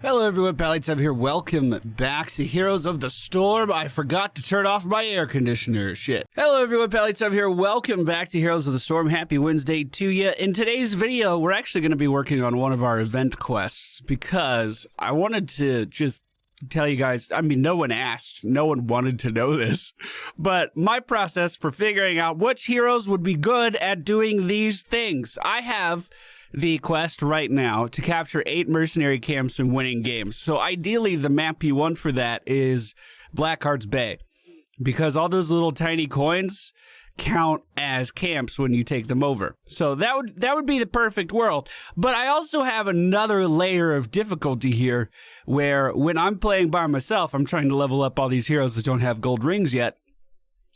Hello everyone, MFPallytime here. Welcome back to Heroes of the Storm. I forgot to turn off my air conditioner. Shit. Hello everyone, MFPallytime here. Welcome back to Heroes of the Storm. Happy Wednesday to you. In today's video, we're actually going to be working on one of our event quests because I wanted to just tell you guys, I mean, no one asked, no one wanted to know this, but my process for figuring out which heroes would be good at doing these things. I have the quest right now to capture 8 mercenary camps and winning games. So ideally, the map you want for that is Blackheart's Bay, because all those little tiny coins count as camps when you take them over. So that would be the perfect world. But I also have another layer of difficulty here, where when I'm playing by myself, I'm trying to level up all these heroes that don't have gold rings yet.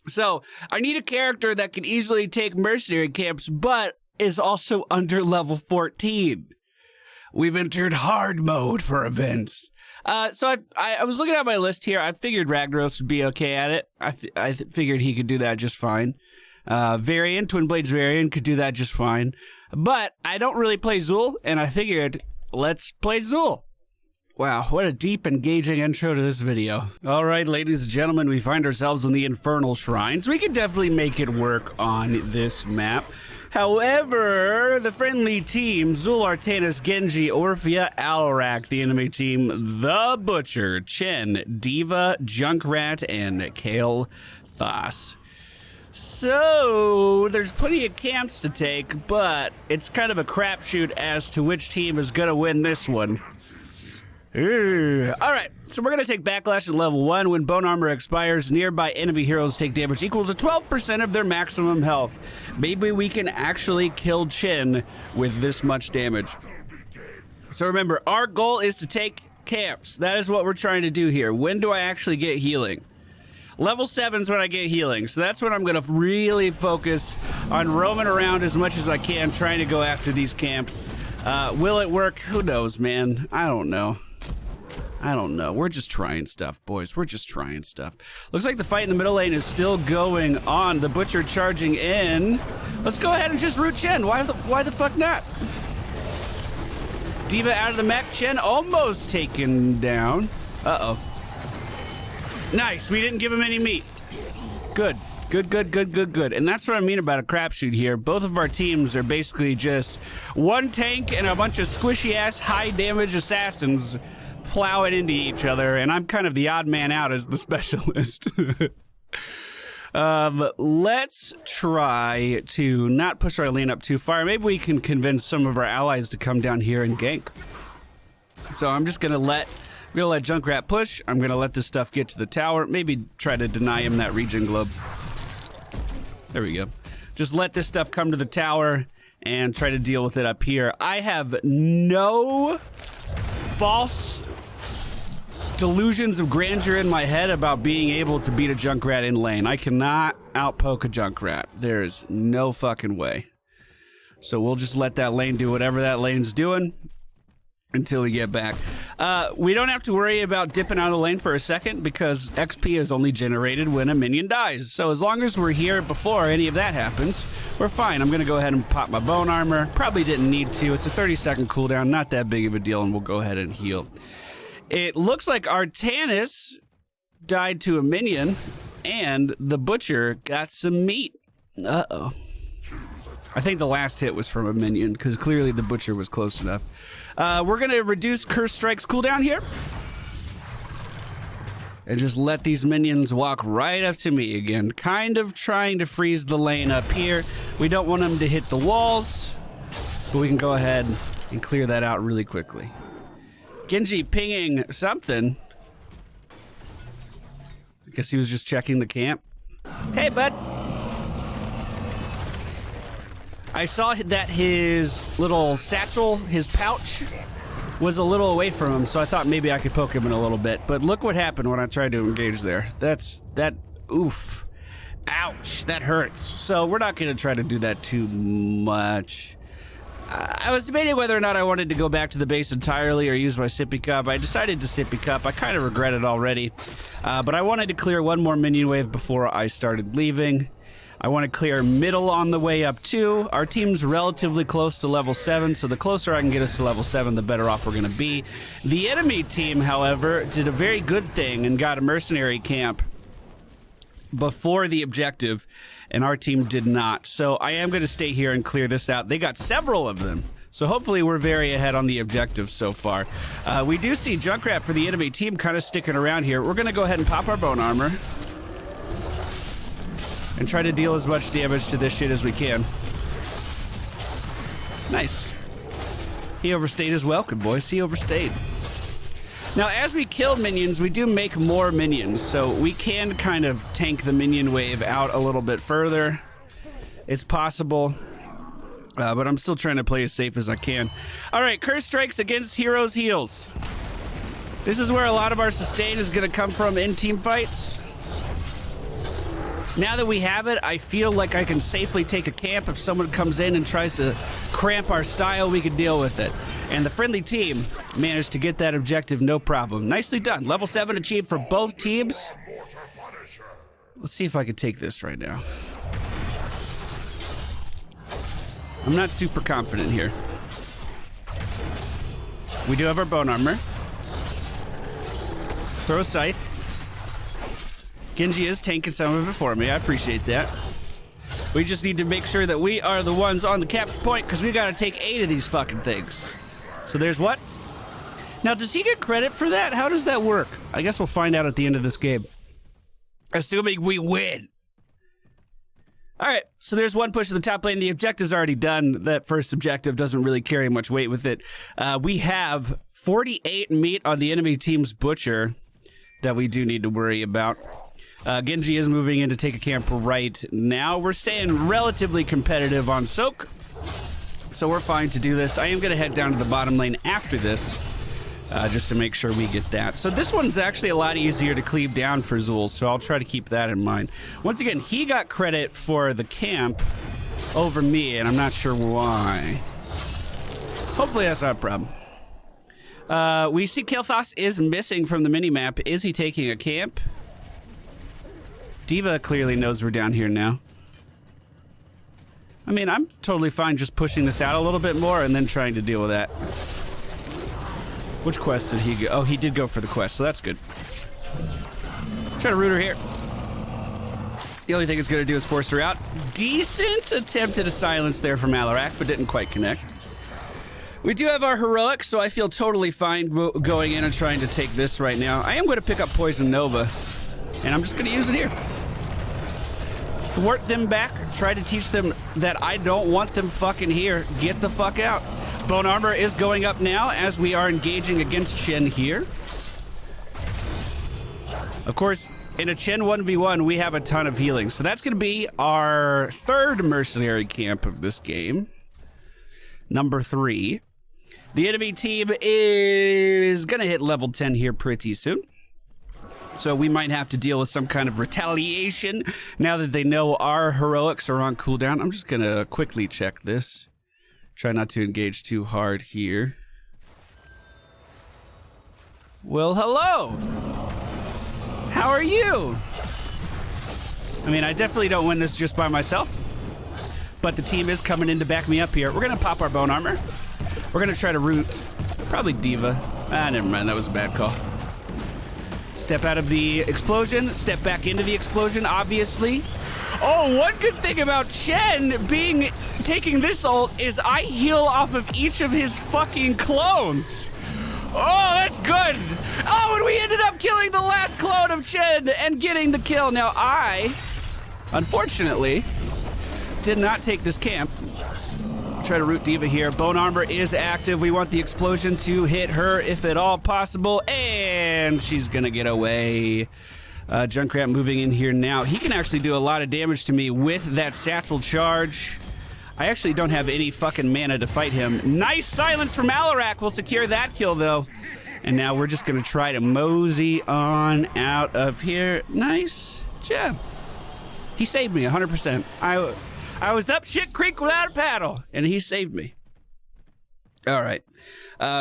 So I need a character that can easily take mercenary camps, but is also under level 14. We've entered hard mode for events. So I was looking at my list here. I figured Ragnaros would be okay at it. I figured he could do that just fine. Varian, Twin Blades Varian could do that just fine. But I don't really play Zul, and I figured, let's play Zul. Wow, what a deep, engaging intro to this video. All right, ladies and gentlemen, we find ourselves in the Infernal Shrines. We could definitely make it work on this map. However, the friendly team, Zul, Artanis, Genji, Orphea, Alarak, the enemy team, The Butcher, Chen, Diva, Junkrat, and Kale Thas. So, there's plenty of camps to take, but it's kind of a crapshoot as to which team is going to win this one. Alright, so we're going to take Backlash at level 1. When bone armor expires, nearby enemy heroes take damage equal to 12% of their maximum health. Maybe we can actually kill Chen with this much damage. So remember, our goal is to take camps. That is what we're trying to do here. When do I actually get healing? Level 7 is when I get healing, so that's when I'm going to really focus on roaming around as much as I can, trying to go after these camps. Will it work? Who knows, man? I don't know. We're just trying stuff, boys. We're just trying stuff. Looks like the fight in the middle lane is still going on. The Butcher charging in. Let's go ahead and just root Chen. Why the fuck not? Diva out of the mech. Chen almost taken down. Uh-oh. Nice. We didn't give him any meat. Good. Good. And that's what I mean about a crapshoot here. Both of our teams are basically just one tank and a bunch of squishy-ass, high-damage assassins plowing into each other, and I'm kind of the odd man out as the specialist. Let's try to not push our lane up too far. Maybe we can convince some of our allies to come down here and gank. So I'm just gonna let Junkrat push. I'm gonna let this stuff get to the tower. Maybe try to deny him that regen globe. There we go. Just let this stuff come to the tower and try to deal with it up here. I have no false delusions of grandeur in my head about being able to beat a Junkrat in lane. I cannot outpoke a Junkrat. There's no fucking way. So we'll just let that lane do whatever that lane's doing until we get back. We don't have to worry about dipping out of the lane for a second because XP is only generated when a minion dies. So as long as we're here before any of that happens, we're fine. I'm going to go ahead and pop my bone armor. Probably didn't need to. It's a 30-second cooldown, not that big of a deal, and we'll go ahead and heal. It looks like Artanis died to a minion, and the Butcher got some meat. Uh-oh. I think the last hit was from a minion, because clearly the Butcher was close enough. We're going to reduce Curse Strike's cooldown here. And just let these minions walk right up to me again. Kind of trying to freeze the lane up here. We don't want them to hit the walls, but we can go ahead and clear that out really quickly. Genji pinging something. I guess he was just checking the camp. Hey, bud. I saw that his little satchel, his pouch, was a little away from him, so I thought maybe I could poke him in a little bit. But look what happened when I tried to engage there. Oof. Ouch, that hurts. So we're not going to try to do that too much. I was debating whether or not I wanted to go back to the base entirely or use my sippy cup. I decided to sippy cup. I kind of regret it already. But I wanted to clear one more minion wave before I started leaving. I want to clear middle on the way up too. Our team's relatively close to level 7, so the closer I can get us to level 7, the better off we're going to be. The enemy team, however, did a very good thing and got a mercenary camp before the objective, and our team did not. So I am going to stay here and clear this out. They got several of them, so hopefully we're very ahead on the objective so far. We do see Junkrat for the enemy team kind of sticking around here. We're going to go ahead and pop our bone armor and try to deal as much damage to this shit as we can. Nice. He overstayed his welcome, boys. He overstayed. Now, as we kill minions, we do make more minions, so we can kind of tank the minion wave out a little bit further. It's possible, but I'm still trying to play as safe as I can. All right, Curse Strikes against Heroes Heals. This is where a lot of our sustain is going to come from in team fights. Now that we have it, I feel like I can safely take a camp. If someone comes in and tries to cramp our style, we can deal with it. And the friendly team managed to get that objective, no problem. Nicely done. Level 7 achieved for both teams. Let's see if I can take this right now. I'm not super confident here. We do have our bone armor. Throw a scythe. Genji is tanking some of it for me. I appreciate that. We just need to make sure that we are the ones on the capture point, because we got to take 8 of these fucking things. So there's what? Now, does he get credit for that? How does that work? I guess we'll find out at the end of this game. Assuming we win. All right, so there's one push to the top lane. The objective's already done. That first objective doesn't really carry much weight with it. We have 48 meat on the enemy team's butcher that we do need to worry about. Genji is moving in to take a camp right now. We're staying relatively competitive on Soak, so we're fine to do this. I am going to head down to the bottom lane after this, just to make sure we get that. So this one's actually a lot easier to cleave down for Zul, so I'll try to keep that in mind. Once again, he got credit for the camp over me, and I'm not sure why. Hopefully that's not a problem. We see Kael'thas is missing from the minimap. Is he taking a camp? D.Va clearly knows we're down here now. I mean, I'm totally fine just pushing this out a little bit more and then trying to deal with that. Which quest did he go? Oh, he did go for the quest, so that's good. Try to root her here. The only thing it's going to do is force her out. Decent attempt at a silence there from Alarak, but didn't quite connect. We do have our heroic, so I feel totally fine going in and trying to take this right now. I am going to pick up Poison Nova, and I'm just going to use it here. Thwart them back, try to teach them that I don't want them fucking here. Get the fuck out. Bone armor is going up now as we are engaging against Chen here. Of course, in a Chen 1v1, we have a ton of healing, so that's going to be our third mercenary camp of this game. Number 3. The enemy team is going to hit level 10 here pretty soon. So we might have to deal with some kind of retaliation now that they know our heroics are on cooldown. I'm just going to quickly check this. Try not to engage too hard here. Well, hello. How are you? I mean, I definitely don't win this just by myself, but the team is coming in to back me up here. We're going to pop our bone armor. We're going to try to root probably D.Va. Never mind. That was a bad call. Step out of the explosion. Step back into the explosion, obviously. Oh, one good thing about Chen taking this ult is I heal off of each of his fucking clones. Oh, that's good. Oh, and we ended up killing the last clone of Chen and getting the kill. Now, I, unfortunately, did not take this camp. Try to root D.Va here. Bone armor is active. We want the explosion to hit her if at all possible, and she's gonna get away. Junkrat moving in here now. He can actually do a lot of damage to me with that satchel charge. I actually don't have any fucking mana to fight him. Nice silence from Alarak. We'll secure that kill, though. And now we're just gonna try to mosey on out of here. Nice job. He saved me 100%. I was up shit creek without a paddle, and he saved me. All right.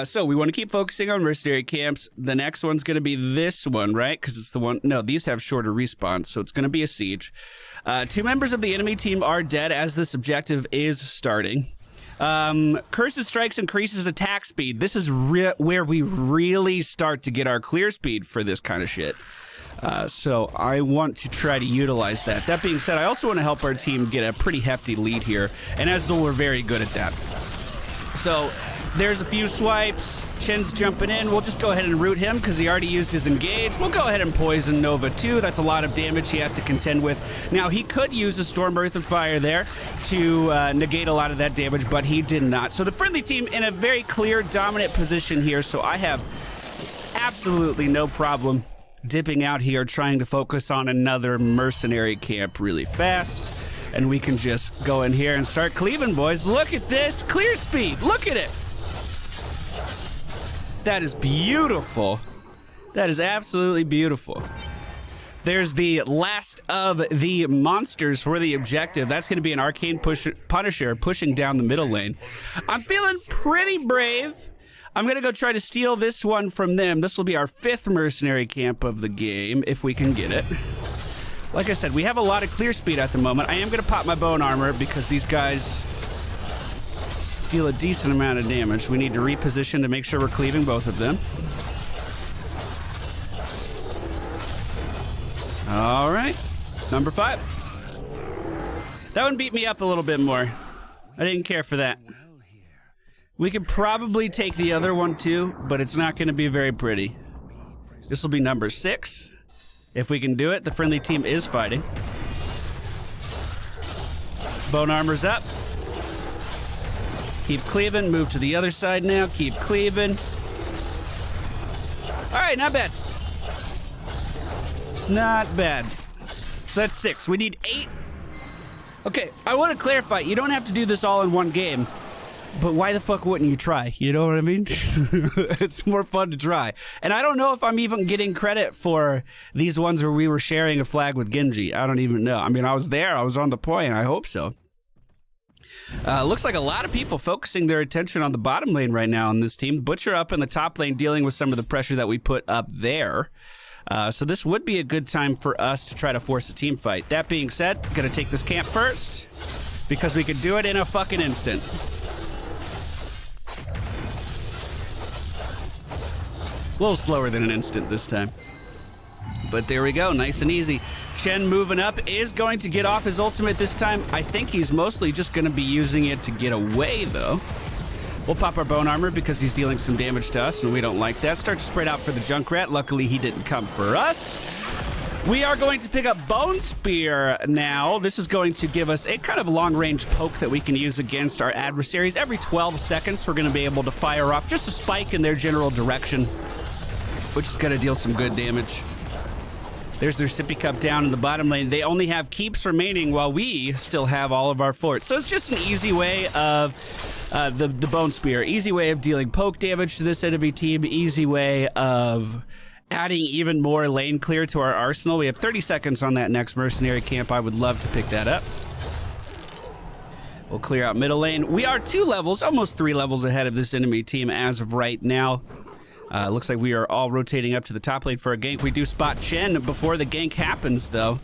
So we want to keep focusing on mercenary camps. The next one's going to be this one, right? Because it's the one... No, these have shorter respawns, so it's going to be a siege. 2 members of the enemy team are dead as this objective is starting. Cursed Strikes increases attack speed. This is where we really start to get our clear speed for this kind of shit. So I want to try to utilize that. That being said, I also want to help our team get a pretty hefty lead here, and as though we're very good at that. So there's a few swipes. Chen's jumping in. We'll just go ahead and root him because he already used his engage. We'll go ahead and poison Nova too. That's a lot of damage he has to contend with. Now, he could use a Storm Earth of Fire there to negate a lot of that damage, but he did not. So the friendly team in a very clear, dominant position here. So I have absolutely no problem dipping out here, trying to focus on another mercenary camp really fast. And we can just go in here and start cleaving, boys. Look at this clear speed. Look at it. That is beautiful. That is absolutely beautiful. There's the last of the monsters for the objective. That's going to be an Arcane Punisher pushing down the middle lane. I'm feeling pretty brave. I'm going to go try to steal this one from them. This will be our 5th mercenary camp of the game, if we can get it. Like I said, we have a lot of clear speed at the moment. I am going to pop my bone armor because these guys deal a decent amount of damage. We need to reposition to make sure we're cleaving both of them. All right, number 5. That one beat me up a little bit more. I didn't care for that. We could probably take the other one too, but it's not going to be very pretty. This will be number 6. If we can do it, the friendly team is fighting. Bone armor's up. Keep cleaving. Move to the other side now. Keep cleaving. All right, not bad. Not bad. So that's 6. We need 8. Okay, I want to clarify. You don't have to do this all in one game. But why the fuck wouldn't you try? You know what I mean? It's more fun to try. And I don't know if I'm even getting credit for these ones where we were sharing a flag with Genji. I don't even know. I mean, I was there. I was on the point. I hope so. Looks like a lot of people focusing their attention on the bottom lane right now on this team. Butcher up in the top lane dealing with some of the pressure that we put up there. So this would be a good time for us to try to force a team fight. That being said, gonna take this camp first because we could do it in a fucking instant. A little slower than an instant this time. But there we go, nice and easy. Chen moving up is going to get off his ultimate this time. I think he's mostly just going to be using it to get away, though. We'll pop our bone armor because he's dealing some damage to us, and we don't like that. Start to spread out for the Junkrat. Luckily, he didn't come for us. We are going to pick up Bone Spear now. This is going to give us a kind of long-range poke that we can use against our adversaries. Every 12 seconds, we're going to be able to fire off just a spike in their general direction, which is going to deal some good damage. There's their sippy cup down in the bottom lane. They only have keeps remaining while we still have all of our forts. So it's just an easy way of the Bone Spear. Easy way of dealing poke damage to this enemy team. Easy way of adding even more lane clear to our arsenal. We have 30 seconds on that next mercenary camp. I would love to pick that up. We'll clear out middle lane. We are 2 levels, almost 3 levels ahead of this enemy team as of right now. Looks like we are all rotating up to the top lane for a gank. We do spot Chen before the gank happens, though.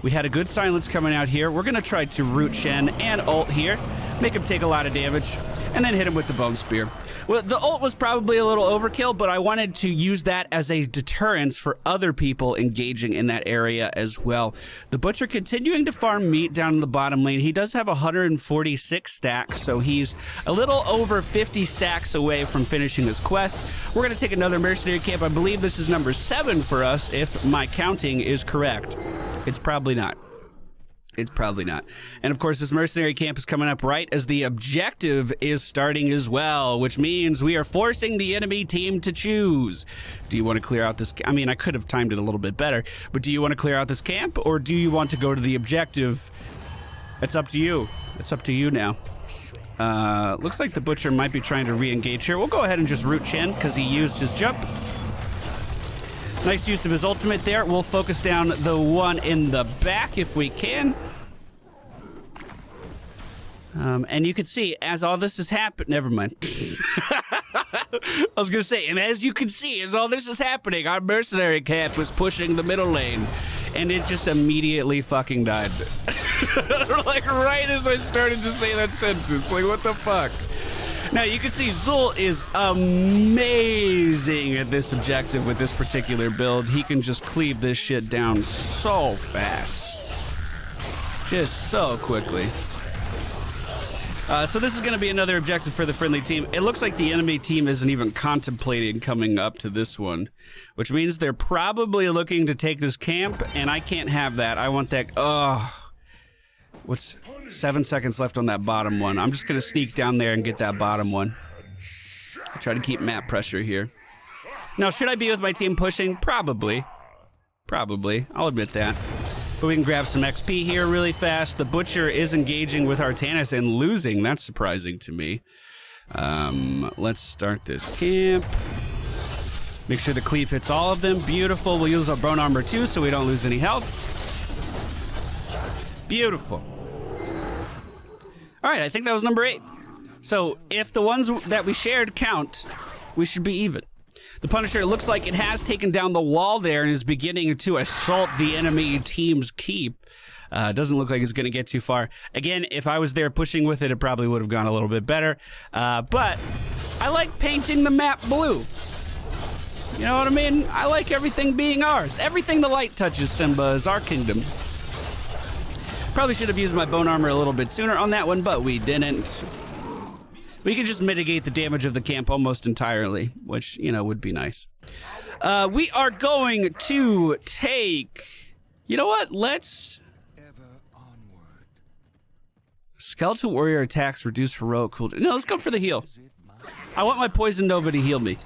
We had a good silence coming out here. We're going to try to root Chen and ult here, make him take a lot of damage, and then hit him with the Bone Spear. Well, the ult was probably a little overkill, but I wanted to use that as a deterrence for other people engaging in that area as well. The Butcher continuing to farm meat down in the bottom lane. He does have 146 stacks, so he's a little over 50 stacks away from finishing his quest. We're going to take another mercenary camp. I believe this is number 7 for us, if my counting is correct. It's probably not. It's probably not. And of course, this mercenary camp is coming up right as the objective is starting as well, which means we are forcing the enemy team to choose. Do you want to clear out this? I mean, I could have timed it a little bit better, but do you want to clear out this camp or do you want to go to the objective? It's up to you. It's up to you now. Looks like the Butcher might be trying to re-engage here. We'll go ahead and just root Chen because he used his jump. Nice use of his ultimate there. We'll focus down the one in the back if we can. And you can see, as all this is happening... Never mind. I was going to say, and as you can see, as all this is happening, our mercenary camp was pushing the middle lane. And it just immediately fucking died. Like, right as I started to say that sentence. Like, what the fuck? Now, you can see Zul is amazing at this objective with this particular build. He can just cleave this shit down so fast. Just so quickly. So this is going to be another objective for the friendly team. It looks like the enemy team isn't even contemplating coming up to this one, which means they're probably looking to take this camp, and I can't have that. I want that... What's 7 seconds left on that bottom one? I'm just going to sneak down there and get that bottom one. I'll try to keep map pressure here. Now, should I be with my team pushing? Probably. Probably. I'll admit that. But we can grab some XP here really fast. The Butcher is engaging with Artanis and losing. That's surprising to me. Let's start this camp. Make sure the cleave hits all of them. Beautiful. We'll use our bone armor too so we don't lose any health. Beautiful. All right, I think that was number 8. So if the ones that we shared count, we should be even. The Punisher looks like it has taken down the wall there and is beginning to assault the enemy team's keep. Doesn't look like it's going to get too far. Again, if I was there pushing with it, it probably would have gone a little bit better. But I like painting the map blue. You know what I mean? I like everything being ours. Everything the light touches, Simba, is our kingdom. Probably should have used my bone armor a little bit sooner on that one, but we didn't. We can just mitigate the damage of the camp almost entirely, which, you know, would be nice. We are going to take... You know what? Let's... Skeletal Warrior attacks reduce heroic cooldown. No, let's go for the heal. I want my Poison Nova to heal me.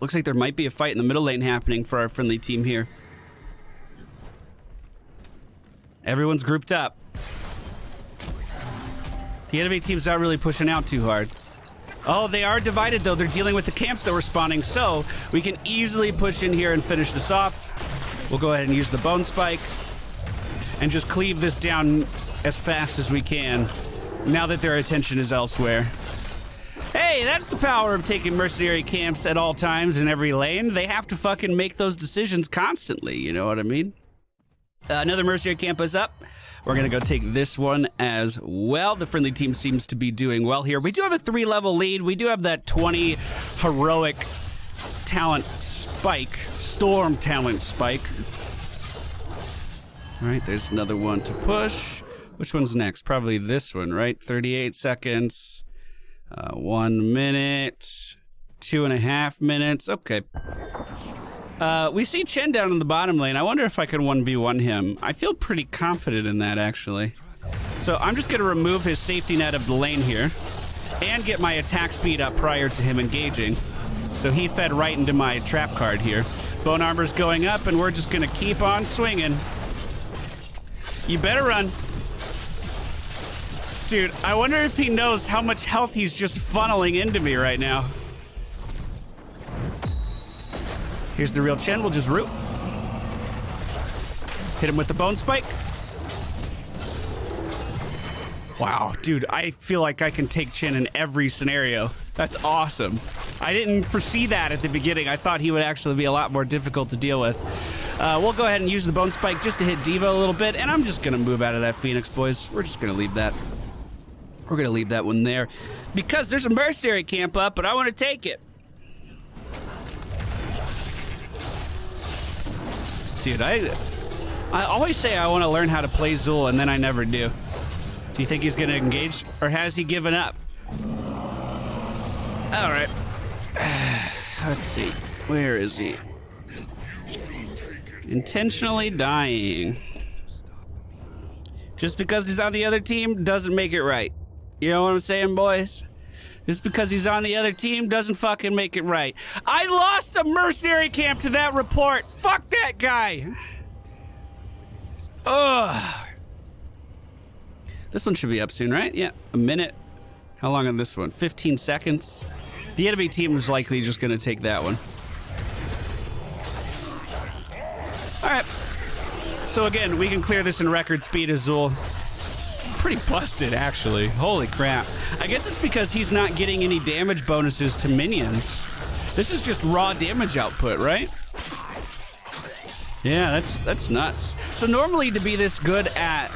Looks like there might be a fight in the middle lane happening for our friendly team here. Everyone's grouped up. The enemy team's not really pushing out too hard. Oh, they are divided, though. They're dealing with the camps that were spawning, so we can easily push in here and finish this off. We'll go ahead and use the Bone Spike and just cleave this down as fast as we can now that their attention is elsewhere. Hey, that's the power of taking mercenary camps at all times in every lane. They have to fucking make those decisions constantly, you know what I mean? Another mercenary camp is up. We're going to go take this one as well. The friendly team seems to be doing well here. We do have a 3-level lead. We do have that 20 heroic talent spike, storm talent spike. All right, there's another one to push. Which one's next? Probably this one, right? 38 seconds, 1 minute, 2.5 minutes. Okay. We see Chen down in the bottom lane. I wonder if I can 1v1 him. I feel pretty confident in that, actually. So I'm just going to remove his safety net of the lane here and get my attack speed up prior to him engaging. So he fed right into my trap card here. Bone armor's going up, and we're just going to keep on swinging. You better run. Dude, I wonder if he knows how much health he's just funneling into me right now. Here's the real Chen. We'll just root. Hit him with the Bone Spike. Wow, dude, I feel like I can take Chen in every scenario. That's awesome. I didn't foresee that at the beginning. I thought he would actually be a lot more difficult to deal with. We'll go ahead and use the Bone Spike just to hit Diva a little bit, and I'm just going to move out of that Phoenix, boys. We're just going to leave that. We're going to leave that one there because there's a mercenary camp up, but I want to take it. Dude, I always say I want to learn how to play Zul, and then I never do. Do you think he's going to engage, or has he given up? All right. Let's see. Where is he? Intentionally dying. Just because he's on the other team doesn't make it right. You know what I'm saying, boys? Just because he's on the other team doesn't fucking make it right. I lost a mercenary camp to that report. Fuck that guy. Ugh. This one should be up soon, right? Yeah, a minute. How long on this one? 15 seconds. The enemy team is likely just going to take that one. All right. So again, we can clear this in record speed, Azul. It's pretty busted, actually. Holy crap. I guess it's because he's not getting any damage bonuses to minions. This is just raw damage output, right? Yeah, that's nuts. So normally to be this good at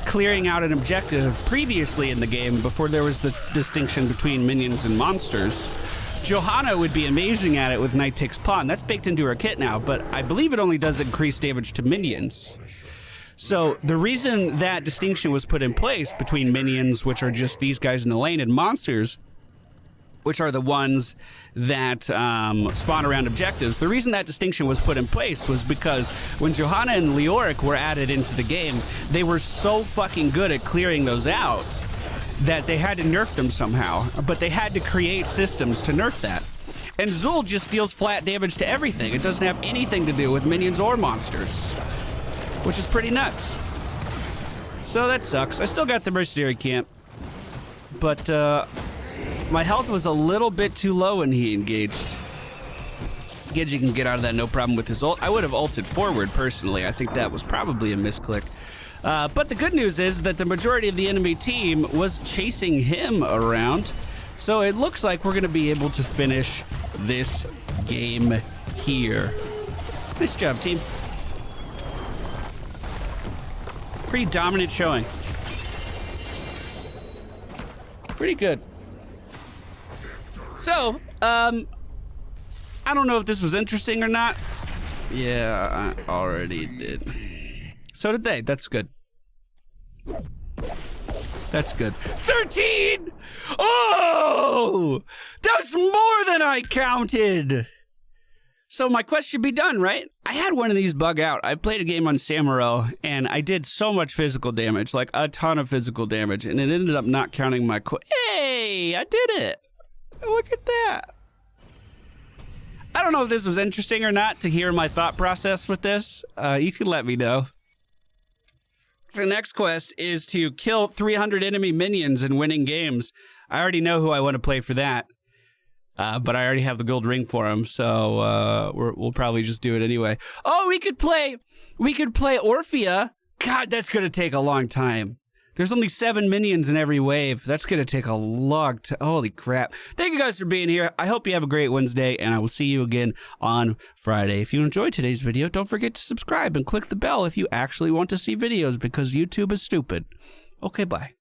clearing out an objective previously in the game, before there was the distinction between minions and monsters, Johanna would be amazing at it with Night Takes Pawn. That's baked into her kit now, but I believe it only does increase damage to minions. So the reason that distinction was put in place between minions, which are just these guys in the lane, and monsters, which are the ones that spawn around objectives, the reason that distinction was put in place was because when Johanna and Leoric were added into the game, they were so fucking good at clearing those out that they had to nerf them somehow, but they had to create systems to nerf that. And Zul just deals flat damage to everything. It doesn't have anything to do with minions or monsters, which is pretty nuts. So that sucks. I still got the Mercenary camp, but my health was a little bit too low when he engaged. Genji can get out of that no problem with his ult. I would have ulted forward personally. I think that was probably a misclick. But the good news is that the majority of the enemy team was chasing him around. So it looks like we're going to be able to finish this game here. Nice job, team. Pretty dominant showing. Pretty good. So, I don't know if this was interesting or not. Yeah, I already did. So did they. That's good. That's good. 13! Oh! That's more than I counted! So my quest should be done, right? I had one of these bug out. I played a game on Samuro, and I did so much physical damage, like a ton of physical damage, and it ended up not counting my quest. Hey! I did it! Look at that. I don't know if this was interesting or not to hear my thought process with this. You can let me know. The next quest is to kill 300 enemy minions in winning games. I already know who I want to play for that. But I already have the gold ring for him, so we'll probably just do it anyway. Oh, we could play Orphea. God, that's going to take a long time. There's only 7 minions in every wave. That's going to take a long time. Holy crap. Thank you guys for being here. I hope you have a great Wednesday, and I will see you again on Friday. If you enjoyed today's video, don't forget to subscribe and click the bell if you actually want to see videos, because YouTube is stupid. Okay, bye.